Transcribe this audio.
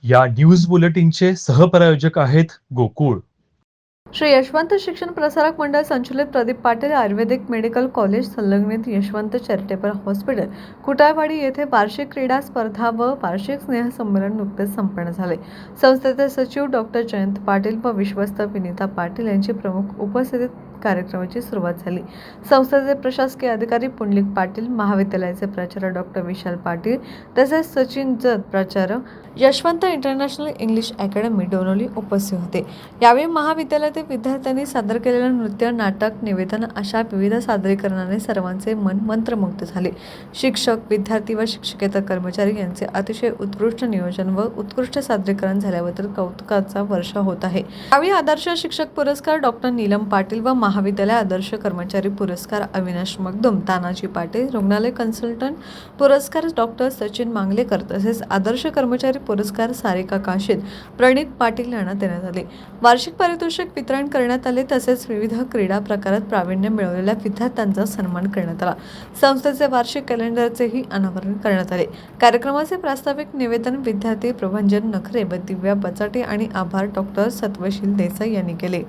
या न्यूज बुलेटिनचे सहप्रायोजक आहेत गोकुळ. श्री यशवंत शिक्षण प्रसारक मंडळ संचलित प्रदीप पाटील आयुर्वेदिक मेडिकल कॉलेज संलग्नित यशवंत चॅरिटेबल हॉस्पिटल कुटाळवाडी येथे वार्षिक क्रीडा स्पर्धा व वार्षिक स्नेहसंमेलन नुकतेच संपन्न झाले. संस्थेचे सचिव डॉक्टर जयंत पाटील व विश्वस्त विनीता पाटील यांची प्रमुख उपस्थितीत कार्यक्रमाची सुरुवात झाली. संस्थेचे प्रशासकीय अधिकारी पुंडलिक पाटील, महाविद्यालयाचे प्राचार्य डॉक्टर विशाल पाटील तसेच सचिन जत, प्राचार्य यशवंत इंटरनॅशनल इंग्लिश अकॅडमी डोनोली उपस्थित होते. यावेळी महाविद्यालयातील विद्यार्थ्यांनी सादर केलेले नृत्य, नाटक, निवेदन अशा विविध सादरीकरणाने सर्वांचे मन मंत्रमुग्ध झाले. शिक्षक, विद्यार्थी व शिक्षकेतर कर्मचारी यांचे अतिशय उत्कृष्ट नियोजन व उत्कृष्ट सादरीकरण झाल्याबद्दल कौतुकाचा वर्षाव होत आहे. यावेळी आदर्श शिक्षक पुरस्कार डॉक्टर नीलम पाटील व महाविद्यालय आदर्श कर्मचारी पुरस्कार अविनाश मगदुम, तानाजी पाटील, रुग्णालय कन्सल्टंट पुरस्कार डॉक्टर सचिन मांगलेकर तसेच आदर्श कर्मचारी पुरस्कार सारिका काशीद, प्रणित पाटील यांना देण्यात आले. वार्षिक पारितोषिक वितरण करण्यात आले तसेच विविध क्रीडा प्रकारात प्रावीण्य मिळवलेल्या विद्यार्थ्यांचा सन्मान करण्यात आला. संस्थेचे वार्षिक कॅलेंडरचेही अनावरण करण्यात आले. कार्यक्रमाचे प्रास्ताविक निवेदन विद्यार्थी प्रभंजन नखरे व दिव्या बचाटे आणि आभार डॉक्टर सत्वशील देसाई यांनी केले.